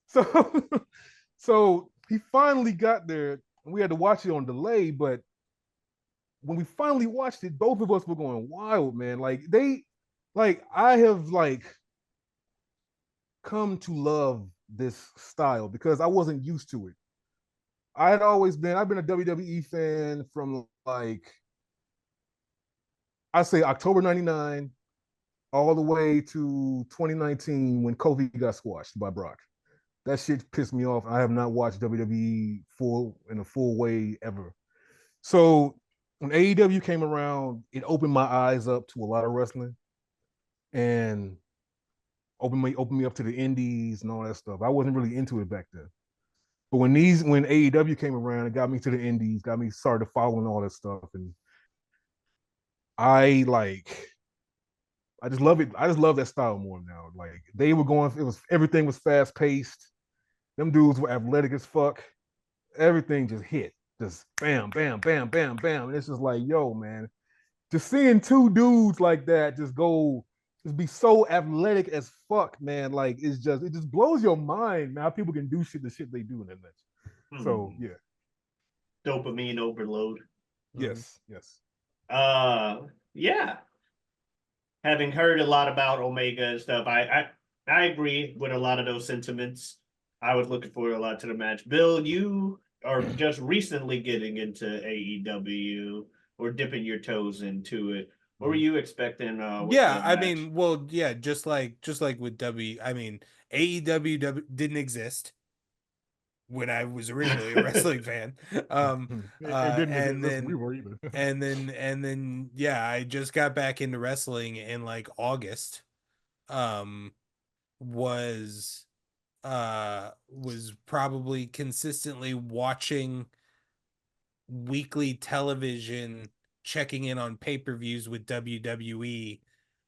So So he finally got there. We had to watch it on delay, but when we finally watched it, both of us were going wild, man. I have come to love this style because I wasn't used to it. I've been a WWE fan from I say October 99 all the way to 2019 when Kofi got squashed by Brock. That shit pissed me off. I have not watched WWE in a full way ever. So when AEW came around, it opened my eyes up to a lot of wrestling and opened me up to the indies and all that stuff. I wasn't really into it back then. But when AEW came around, it got me to the indies, got me started following all that stuff. And I I just love it. I just love that style more now. Like they were going, everything was fast paced. Them dudes were athletic as fuck. Everything just hit, just bam, bam, bam, bam, bam. And it's just like, yo, man, just seeing two dudes like that just be so athletic as fuck, man. Like it just blows your mind, man. How people can do the shit they do in that match. So yeah, dopamine overload. yes, yes. Yeah. Having heard a lot about Omega and stuff, I agree with a lot of those sentiments. I was looking forward a lot to the match. Bill, you are just recently getting into AEW or dipping your toes into it. What were you expecting? Yeah, I mean, well, yeah, just like with AEW didn't exist when I was originally a wrestling fan. And then yeah, I just got back into wrestling in like August. Was probably consistently watching weekly television, checking in on pay-per-views with WWE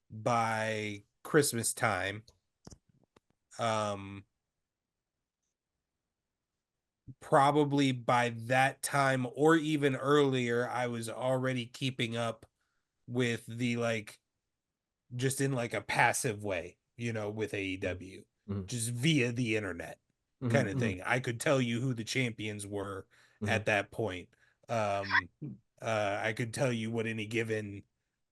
by Christmas time. Probably by that time or even earlier, I was already keeping up with the just in a passive way, with AEW, just via the internet kind of thing. I could tell you who the champions were at that point. I could tell you what any given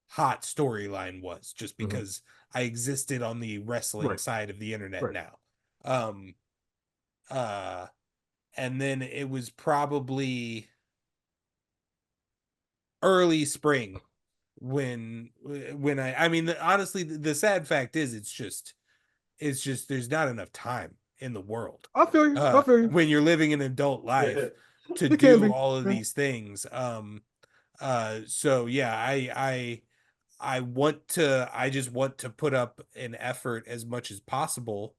hot storyline was just because I existed on the wrestling side of the internet now. And then it was probably early spring when I mean, honestly, the sad fact is it's just there's not enough time in the world. I feel you. When you're living an adult life to do all of these things. So yeah, I just want to put up an effort as much as possible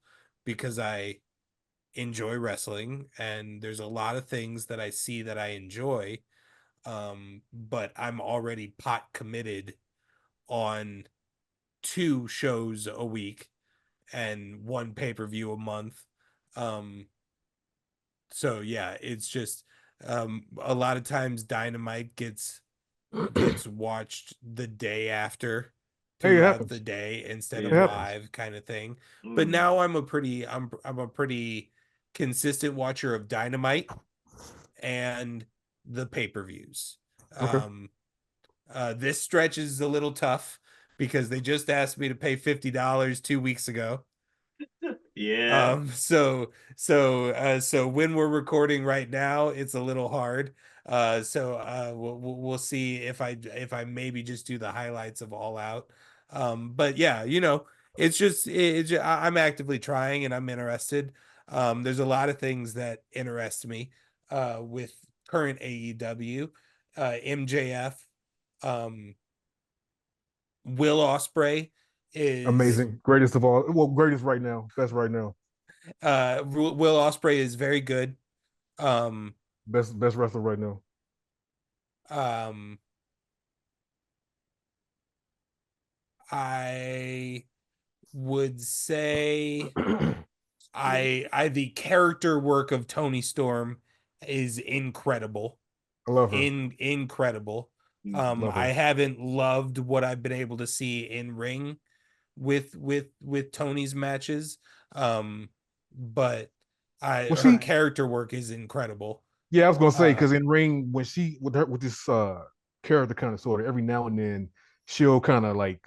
because I enjoy wrestling and there's a lot of things that I see that I enjoy. But I'm already pot committed on 2 shows a week and 1 pay-per-view a month. So yeah, it's just a lot of times Dynamite gets watched the day after throughout the day instead of live kind of thing. But now I'm a pretty consistent watcher of Dynamite and the pay-per-views. This stretch is a little tough because they just asked me to pay $50 2 weeks ago. Yeah. So when we're recording right now, it's a little hard. We'll see if I maybe just do the highlights of All Out. But yeah, I'm actively trying and I'm interested. There's a lot of things that interest me with current AEW, MJF, Will Ospreay is amazing, greatest of all. Well, greatest right now, best right now. Will Ospreay is very good. Best wrestler right now. I would say the character work of Toni Storm is incredible. I love her. Incredible. I haven't loved what I've been able to see in ring with Tony's matches. But Her character work is incredible. Yeah, I was gonna say, because in ring, when she with this character kind of sort of every now and then she'll kind of like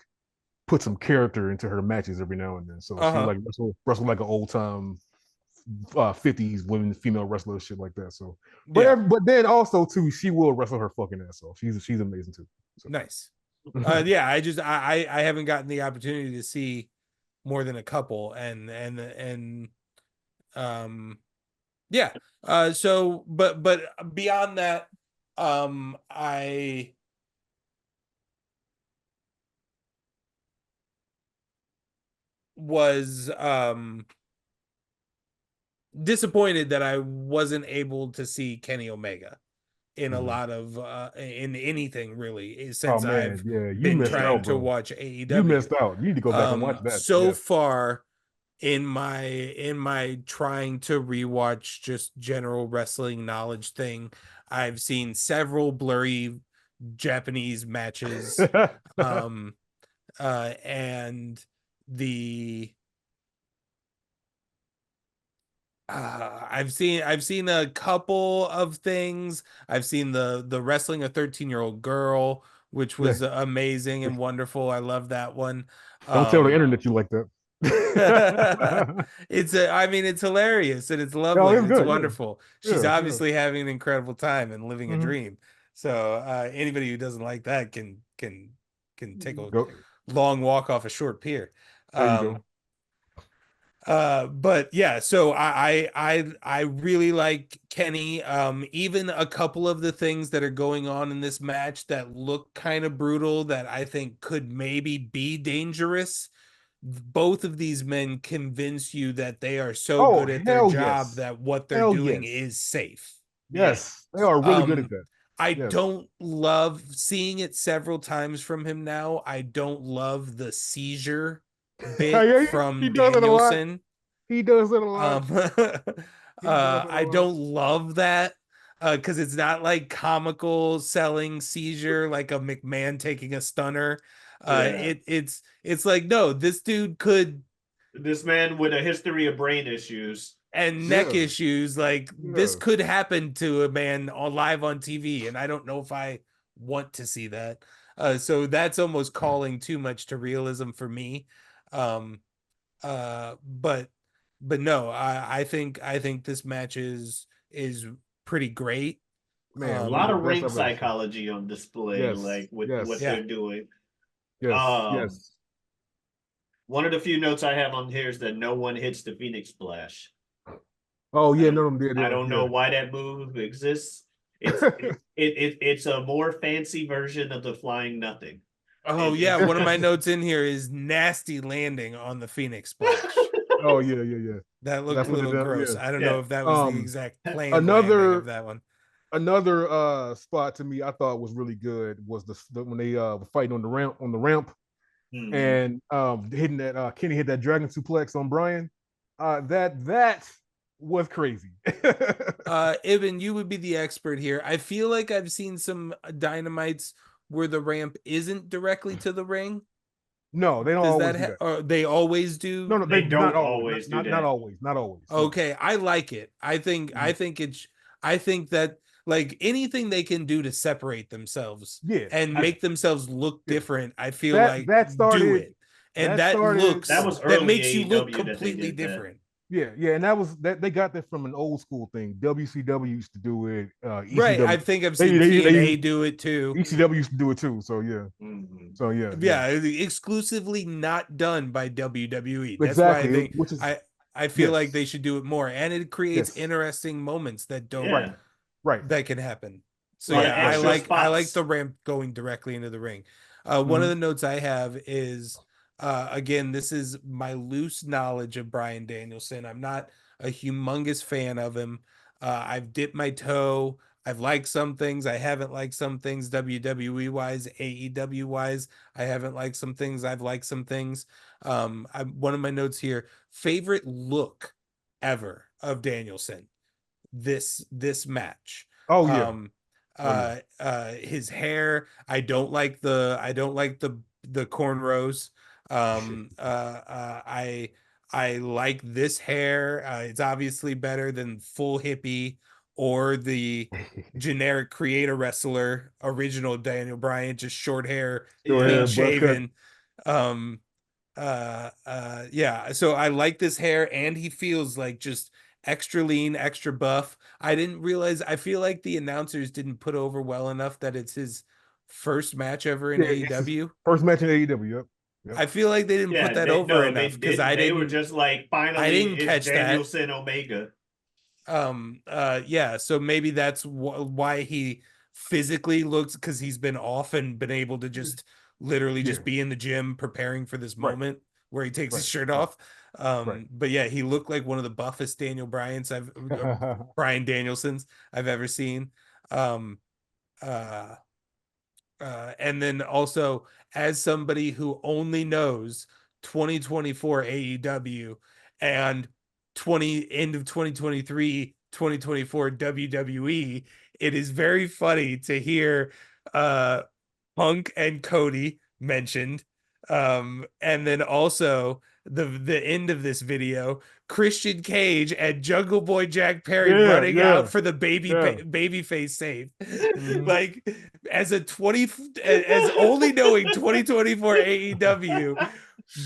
put some character into her matches every now and then. So she like wrestle like an old time 50s women female wrestler shit like that. So but then also too, she will wrestle her fucking ass off. She's amazing too. So. Nice. Yeah, I haven't gotten the opportunity to see more than a couple, and yeah. So but beyond that, I was disappointed that I wasn't able to see Kenny Omega in a lot of in anything really since I've been trying to watch AEW. You missed out. You need to go back and watch that. So far in my trying to rewatch just general wrestling knowledge thing, I've seen several blurry Japanese matches. And the I've seen a couple of things. I've seen the wrestling a 13-year-old girl, which was amazing and wonderful. I love that one. Don't tell the internet you like that. It's hilarious and it's lovely. It's wonderful. She's obviously having an incredible time and living a dream. So anybody who doesn't like that can take a long walk off a short pier. There you go. But yeah, so I really like Kenny. Even a couple of the things that are going on in this match that look kind of brutal that I think could maybe be dangerous. Both of these men convince you that they are so good at their job that what they're doing is safe. Yes, they are really good at that. I don't love seeing it several times from him now. I don't love the seizure bit from Danielson. He does it a lot. I don't love that because it's not like comical selling seizure like a McMahon taking a stunner. It's like, no, this man with a history of brain issues and neck issues, like this could happen to a man live on TV, and I don't know if I want to see that. So that's almost calling too much to realism for me. But no, I think this match is pretty great. Man, a lot of ring psychology on display, like with what they're doing. Yes. One of the few notes I have on here is that no one hits the Phoenix Splash. Oh yeah, none of them did. I don't know why that move exists. It's a more fancy version of the Flying Nothing. Oh yeah, one of my notes in here is nasty landing on the Phoenix Splash. Oh yeah. That looked a little gross. I don't know if that was the exact plan of that one. Another spot to me I thought was really good was the when they were fighting on the ramp and hitting that Kenny hit that dragon suplex on Brian. That was crazy. Ibn, you would be the expert here. I feel like I've seen some Dynamites where the ramp isn't directly to the ring. No, they don't always do that. Or they always do. No, they don't always do that. Not always. Okay, no. I like it. I think that like anything they can do to separate themselves and make themselves look different, I feel like do it. And that makes you look completely different. Yeah, and that they got that from an old school thing. WCW used to do it. ECW, right, I think I've seen TNA do it too. ECW used to do it too. So yeah, exclusively not done by WWE. That's exactly. why I feel like they should do it more, and it creates interesting moments that don't that can happen. So I like the ramp going directly into the ring. One of the notes I have is. Again, this is my loose knowledge of Bryan Danielson. I'm not a humongous fan of him. I've dipped my toe. I've liked some things. I haven't liked some things WWE wise, AEW wise. I haven't liked some things. I've liked some things. One of my notes here, favorite look ever of Danielson this match. His hair. I don't like the cornrows. I I like this hair. It's obviously better than full hippie or the generic creator wrestler original Daniel Bryan, just short hair, Short clean hair, buzz cut. shaven. Yeah, so I like this hair, and he feels like just extra lean, extra buff. I didn't realize, I feel like the announcers didn't put over well enough that it's his first match ever in Yeah, it's his AEW. first match in AEW. Yep. I feel like they didn't put that over enough because they were just like, finally, I didn't it's catch that. Danielson Omega. Yeah, so maybe that's why he physically looks, because he's been off and been able to just literally just be in the gym preparing for this moment where he takes his shirt off. But yeah, he looked like one of the buffest Brian Danielsons I've ever seen. And then also, as somebody who only knows 2024 AEW and end of 2023 2024 WWE, it is very funny to hear Punk and Cody mentioned, and then also the end of this video, Christian Cage and Jungle Boy Jack Perry running out for the baby face save. Like, as only knowing 2024 AEW,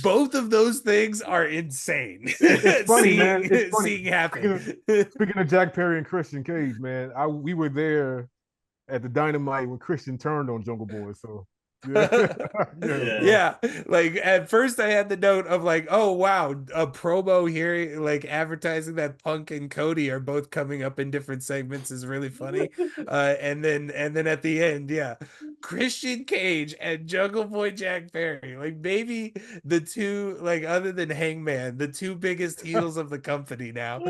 both of those things are insane. It's funny, man. It's funny. Seeing happen. Speaking of Jack Perry and Christian Cage, man, we were there at the Dynamite when Christian turned on Jungle Boy. So yeah. Like, at first I had the note of like, oh wow, a promo here, like advertising that Punk and Cody are both coming up in different segments is really funny. And then at the end, yeah, Christian Cage and Jungle Boy Jack Perry, like maybe the two, like other than Hangman, the two biggest heels of the company now,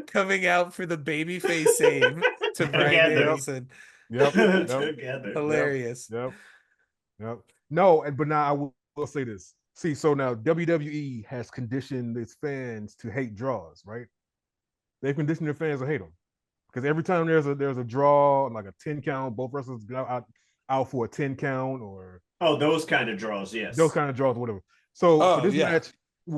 coming out for the babyface save to Brian Danielson. Yep. Together. Hilarious. Yep. No, but now I will say this. See, so now WWE has conditioned its fans to hate draws, right? They've conditioned their fans to hate them because every time there's a draw, like a 10 count, both wrestlers go out for a 10 count, or those kind of draws, yes, those kind of draws, whatever. So for this match,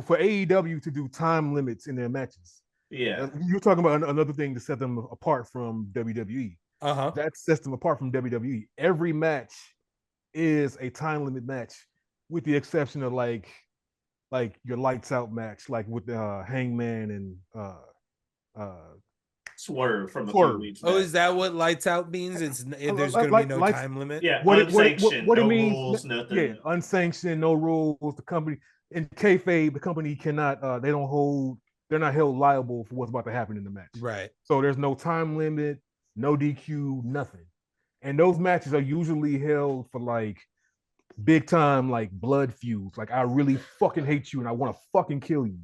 for AEW to do time limits in their matches, you're talking about another thing to set them apart from WWE. That sets them apart from WWE. Every match is a time limit match, with the exception of like your lights out match, like with Hangman and Swerve from a few weeks back. Oh, is that what lights out means? There's going to be no time limit. Yeah, what unsanctioned, what it no means, rules, nothing. Yeah, unsanctioned, no rules. The company in kayfabe, the company cannot. They're not held liable for what's about to happen in the match. Right. So there's no time limit, no DQ, nothing. And those matches are usually held for like big time, like blood feuds. Like, I really fucking hate you and I want to fucking kill you.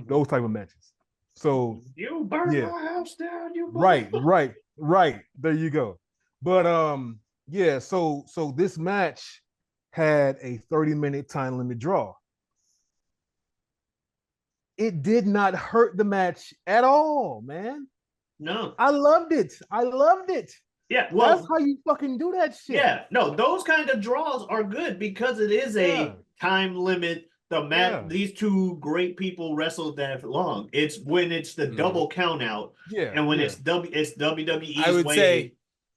Those type of matches. So you burn my house down, you right. There you go. But so this match had a 30-minute time limit draw. It did not hurt the match at all, man. No. I loved it. Yeah, well, that's how you fucking do that shit. Yeah, no, those kind of draws are good because it is a time limit. The match, these two great people wrestled that long. It's when it's the double count out. Yeah. And when it's WWE's way.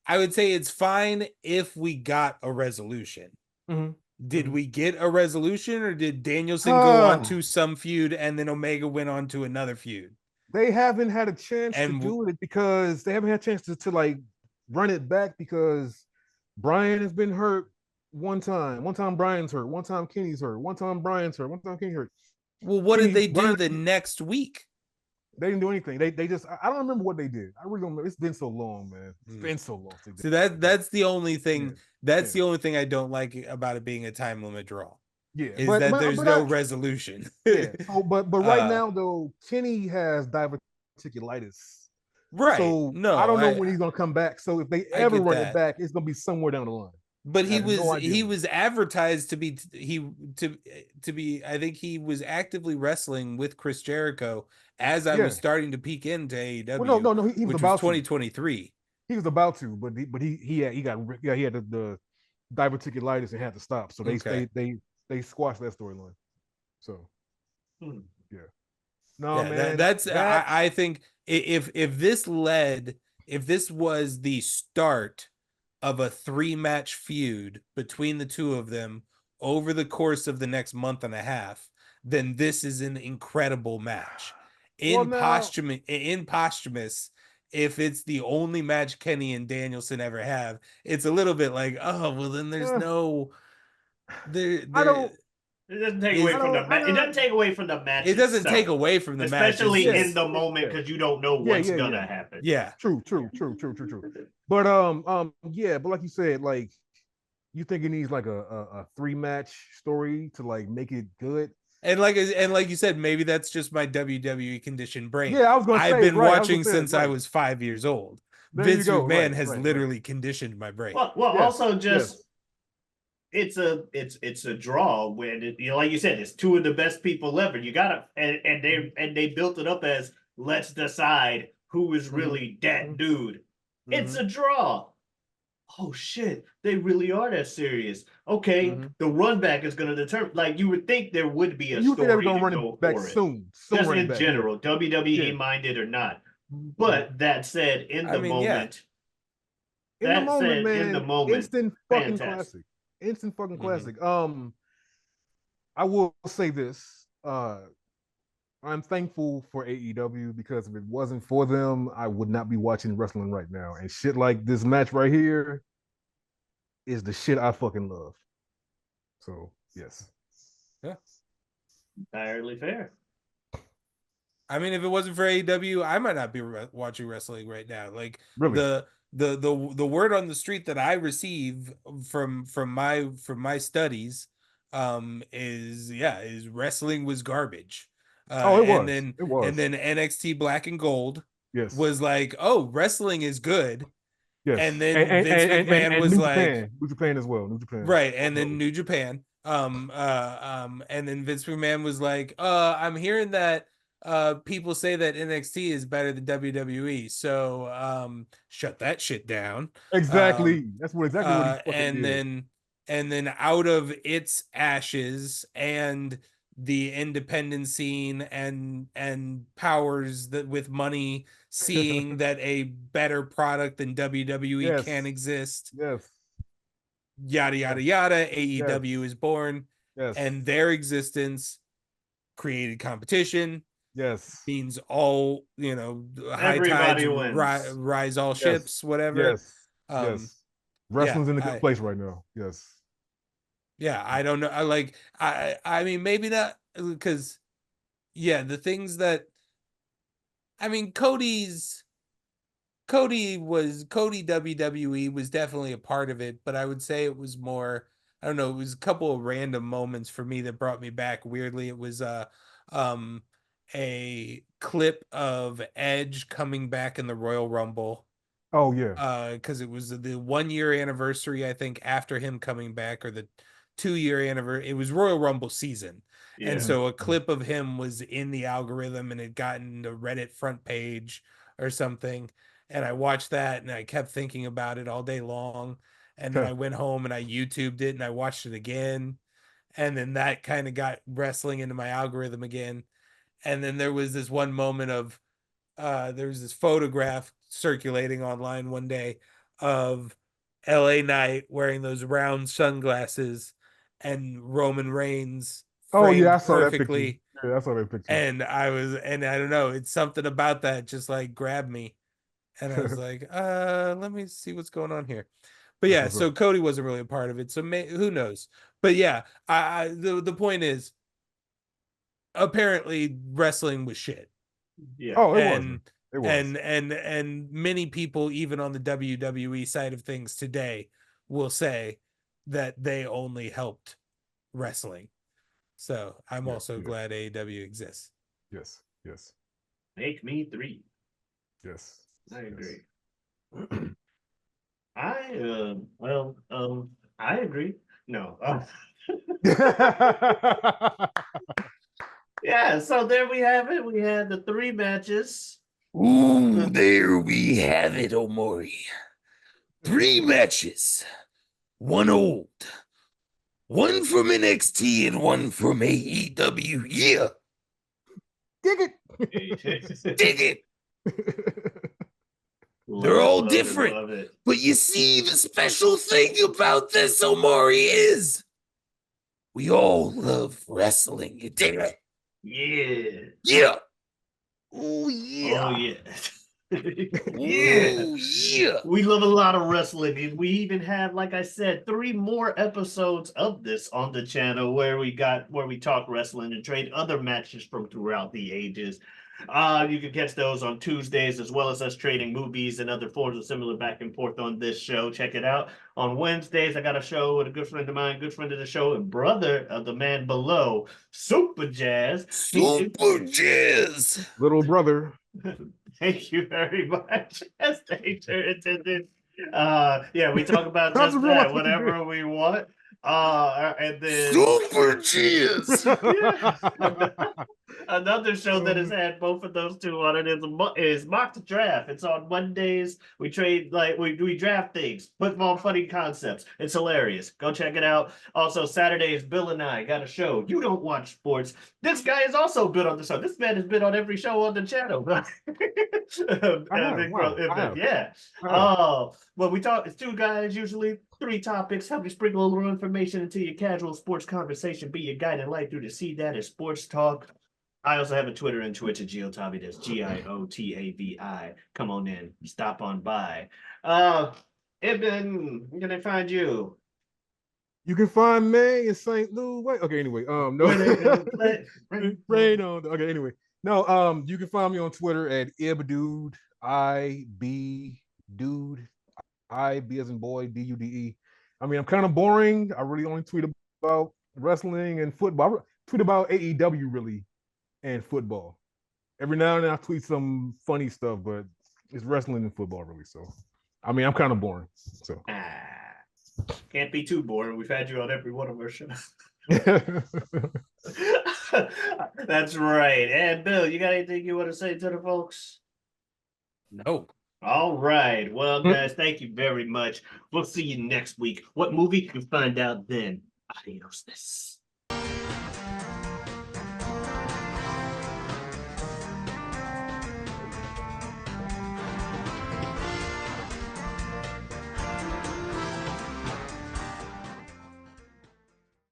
I would say it's fine if we got a resolution. Did we get a resolution, or did Danielson go on to some feud and then Omega went on to another feud? They haven't had a chance to do it because they haven't had a chance to like run it back, because Brian has been hurt one time. One time Brian's hurt. One time Kenny's hurt. One time Brian's hurt. One time Kenny's hurt. Well, what did they do the next week? They didn't do anything. They just, I don't remember what they did. I really don't remember. It's been so long, man. It's been so long. So that's the only thing. That's the only thing I don't like about it being a time limit draw. Yeah, is that there's no resolution. So, but right now though, Kenny has diverticulitis. Right. So I don't know when he's gonna come back. So if they ever run it back, it's gonna be somewhere down the line. But he was advertised to be I think he was actively wrestling with Chris Jericho as I was starting to peek into AEW. Well, no, he was about 2023. He was about to, but he had the diverticulitis and had to stop. So they squashed that storyline. So yeah. No, Yeah, man. that's That I think if this was the start of a 3-match feud between the two of them over the course of the next month and a half, then this is an incredible match. Well, now, In posthumous, if it's the only match Kenny and Danielson ever have, it's a little bit like, oh well, then there's uh, no I there don't, It doesn't take is away from the I It don't. doesn't take away from the match it doesn't take itself, away from the match. It's especially in just the moment Yeah. because you don't know Yeah, what's yeah, gonna yeah. happen. yeah. True. But yeah, but like you said, like you think it needs like a 3-match story to like make it good. And like you said, maybe that's just my WWE conditioned brain. Yeah, I was gonna I've say been right. I was gonna watching say that, since I right. was 5 years old. There you Vince go. McMahon Right, has right. literally conditioned my brain. Well, Yes, also just yes. it's a draw when like you said, it's two of the best people ever. You gotta and they built it up as let's decide who is really that dude. It's a draw. Oh shit, they really are that serious. Okay, the run back is gonna determine. Like you would think there would be a You would think they were story gonna to run it go back for it, soon. just Run it in back. general, WWE Yeah. minded or not. But that said, in I the mean, yeah. moment, In the moment, in the man, moment, instant fucking fantastic. classic. Instant fucking Mhm. classic. I will say this. I'm thankful for AEW because if it wasn't for them, I would not be watching wrestling right now. And shit like this match right here is the shit I fucking love. So yes. Yeah. Entirely fair. I mean, if it wasn't for AEW, I might not be watching wrestling right now. Like Really? the word on the street that I receive from my studies is wrestling was garbage. Oh, it And was. then It was. NXT Black and Gold Yes. was like, "Oh, wrestling is good." Yes. And then Vince McMahon was New like, Japan. New Japan as well. New Japan. right, and then New Japan. And then Vince McMahon was like, I'm hearing that people say that NXT is better than WWE, so shut that shit down. Exactly. That's exactly what he fucking And did. then out of its ashes and the independent scene and powers that with money seeing that a better product than WWE Yes. can exist, Yes. yada yada yada, AEW is born, Yes. and their existence created competition, Yes. means all high tides Everybody wins. rise all Yes. ships, whatever. Yes. um Yes. Wrestling's in a good I place right now. Yes. I don't know, I mean, maybe not, because the things that, I mean, Cody WWE was definitely a part of it, but I would say it was more, I don't know, it was a couple of random moments for me that brought me back weirdly. It was a clip of Edge coming back in the Royal Rumble, Oh yeah. because it was the 1 year anniversary, I think, after him coming back, or the 2 year anniversary. It was Royal Rumble season. And Yeah. so a clip of him was in the algorithm and it gotten the Reddit front page or something. And I watched that and I kept thinking about it all day long. And then I went home and I YouTubed it and I watched it again. And then that kind of got wrestling into my algorithm again. And then there was this one moment of there was this photograph circulating online one day of LA Knight wearing those round sunglasses and Roman Reigns Oh yeah, I framed saw that picture. perfectly. Yeah, I saw that picture. And I don't know, it's something about that just like grabbed me. And I was like, let me see what's going on here. But That's yeah, what's so up. Cody wasn't really a part of it. So who knows? But yeah, the point is, apparently wrestling was shit. Yeah. Oh, it And wasn't. It was. and many people, even on the WWE side of things today, will say that they only helped wrestling. So I'm Yeah, also yeah. glad AEW exists. Yes. Yes. Make me 3. Yes. I Yes. agree. I agree. No. Yeah, so there we have it. We had the 3 matches. Ooh, there we have it, Omori. 3 matches. One old, one from NXT, and one from AEW. Yeah. Dig it. Dig it. They're all different. Love it. But you see, the special thing about this, Omari, is we all love wrestling. You dig it? Yeah. Yeah. Oh, yeah. Oh, yeah. Oh, yeah. We love a lot of wrestling, and we even have, like I said, 3 more episodes of this on the channel where we talk wrestling and trade other matches from throughout the ages. You can catch those on Tuesdays, as well as us trading movies and other forms of similar back and forth on this show. Check it out. On Wednesdays, I got a show with a good friend of mine, good friend of the show, and brother of the man below, Super Jazz. Super Jazz. Little brother. Thank you very much. As attended. Yeah, we talk about How's just the real life that, looking whatever we want. And then Super Jazz. yeah. Another show that has Um, had both of those two on it is Mock the Draft. It's on Mondays. We trade we draft things, football funny concepts. It's hilarious. Go check it out. Also, Saturdays, Bill and I got a show. You don't watch sports. This guy has also been on the show. This man has been on every show on the channel. I have. Wow, I have. Yeah. I have. Oh, well, we talk. It's 2 guys, usually 3 topics. Help you sprinkle a little information into your casual sports conversation. Be your guide in life through the See That is Sports Talk. I also have a Twitter and Twitch at Giotavi. That's Giotavi. Come on in, stop on by. Ibn, where can I find you? You can find me in St. Louis. Wait, okay, anyway. No. Rain on. Okay, anyway. No, you can find me on Twitter at ibdude, IB dude, IB as in boy, DUDE. I mean, I'm kind of boring. I really only tweet about wrestling and football. I tweet about AEW really and football. Every now and then I tweet some funny stuff, but it's wrestling and football really. So, I mean, I'm kind of boring. So. Can't be too boring. We've had you on every one of our shows. That's right. And Bill, you got anything you want to say to the folks? No. All right. Well, guys, thank you very much. We'll see you next week. What movie? You'll find out then. Adios.